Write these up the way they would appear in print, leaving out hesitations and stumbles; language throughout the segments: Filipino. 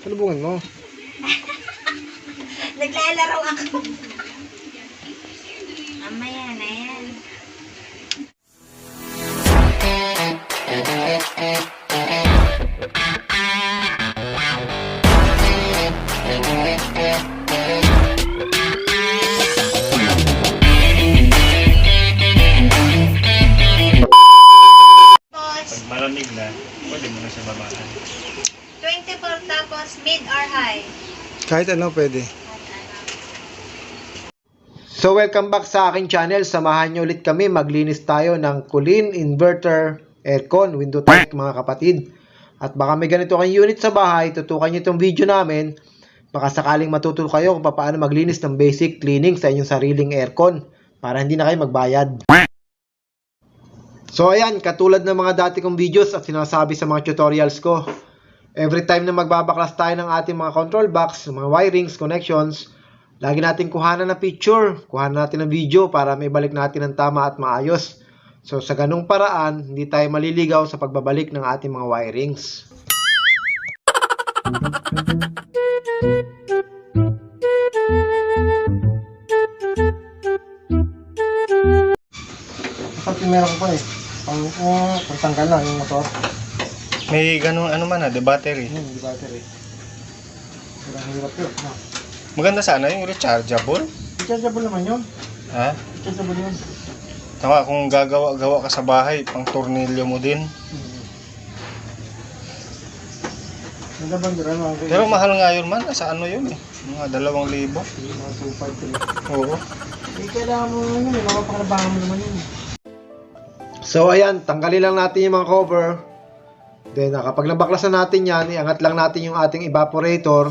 Salubungan mo. Naglalaro ako. Mamaya na yan. Pag malamig na, pwede mo na siya babaan. 24 tapos mid or high? Kahit ano pwede. So welcome back sa aking channel. Samahan niyo ulit kami. Maglinis tayo ng Kolin Inverter Aircon window type mga kapatid. At baka may ganito kayong unit sa bahay, tutukan niyo itong video namin. Baka sakaling matuto kayo kung paano maglinis ng basic cleaning sa inyong sariling aircon para hindi na kayo magbayad. So ayan, katulad ng mga dati kong videos at sinasabi sa mga tutorials ko, every time na magbabaklas tayo ng ating mga control box, mga wirings, connections, lagi natin kuhanan ng picture, kuhanan natin ng video para may balik natin ng tama at maayos. So sa ganung paraan, hindi tayo maliligaw sa pagbabalik ng ating mga wirings. Kapag meron ko pa eh, pang tanggal lang yung motor. May ganun ano man de battery. Di battery. Parang hirap yun. No? Maganda sana yung rechargeable. Rechargeable naman yun. Ha? Rechargeable yun. Taka kung gagawa ka sa bahay, pang tornilyo mo din. Pero mahal nga yun man, sa ano yun eh. Mga 2,000. Mga 253. Oo. Eh, kailangan mo yun eh. Mapapakalabangan mo naman yun. So ayan, tanggalin lang natin yung mga cover. Then kapag nabaklasan natin yan, iangat lang natin yung ating evaporator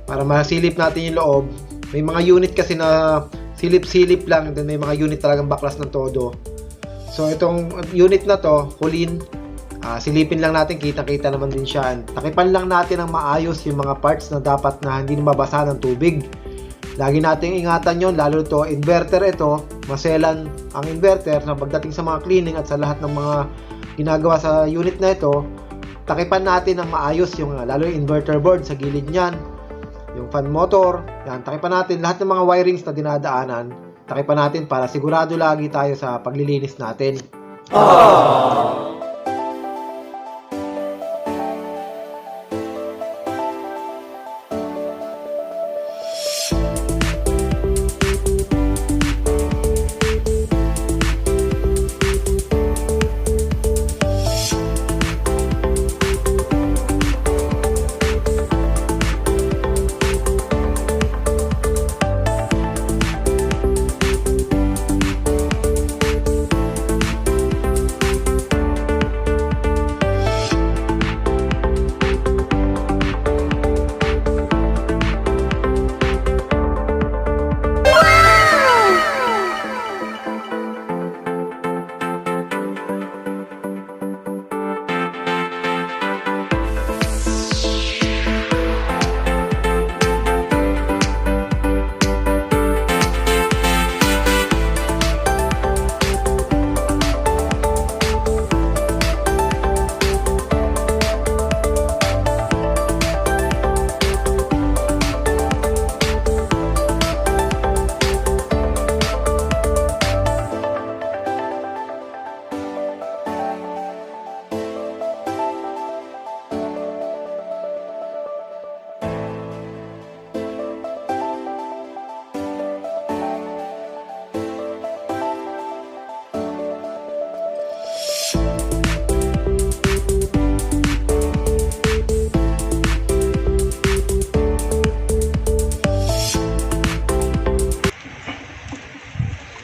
para masilip natin yung loob. May mga unit kasi na silip-silip lang, then may mga unit talagang baklas ng todo. So itong unit na to, Kolin, silipin lang natin, kita-kita naman din siya. Takipan lang natin ng maayos yung mga parts na dapat na hindi mabasa ng tubig. Lagi nating ingatan yon, lalo to inverter ito, maselan ang inverter na pagdating sa mga cleaning at sa lahat ng mga ginagawa sa unit na ito, takipan natin ng maayos yung lalo yung inverter board sa gilid niyan, yung fan motor, yan, takipan natin lahat ng mga wirings na dinadaanan, takipan natin para sigurado lagi tayo sa paglilinis natin. Aww.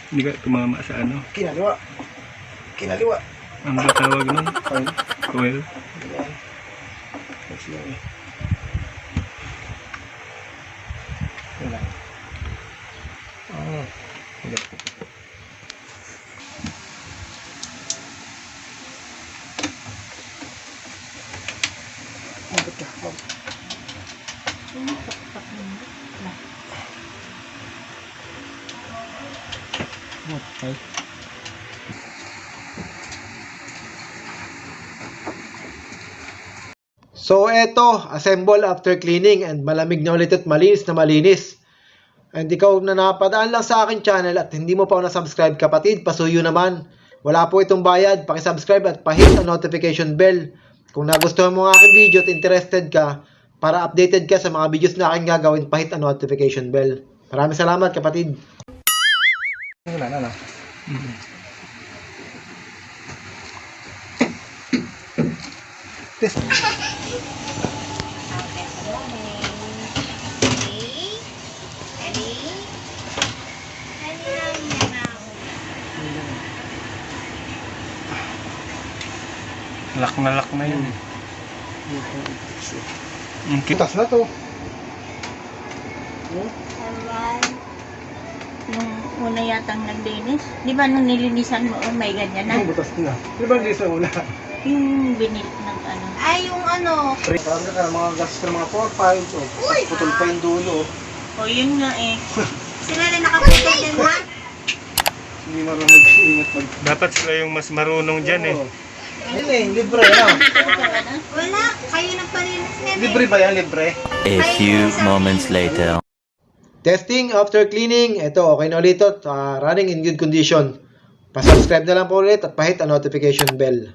Hindi ka tumama sa ano? Kinaliwa. Kinaliwa. Ano ba tawag nun? Coil. Coil? Yan. That's lang eh. Yan lang. Hindi. Mabot ka. Okay. So eto, assemble after cleaning and malamig na ulit at malinis na malinis. And ikaw na napadaan lang sa akin channel at hindi mo pa na-subscribe kapatid, pasuyo naman. Wala po itong bayad, paki-subscribe at pahit ang notification bell. Kung nagustuhan mo ang aking video at interested ka, para updated ka sa mga videos na aking gagawin, pahit ang notification bell. Maraming salamat kapatid. Wala. Lock na yun. Kitas na to. Nung una yatang naglinis. Di ba nung nilinisan mo, may ganyan na? Butas na. Di ba hindi sa una? Yung binil ng ano. Ay, yung ano. Parang ka mga gas ka mga 4-5. Uy! Putol pa yung dulo. O yun nga eh. Sila rin nakaputol din, ha? Hindi marunong mag-ingat mag... Dapat sila yung mas marunong dyan eh. Yun eh, libre na. Wala. Kayo nagpalinis nila. Libre ba yan? Libre? A few moments later. Testing after cleaning. Ito, okay na ulit ito. Running in good condition. Pa-subscribe na lang po ulit at pahit ang notification bell.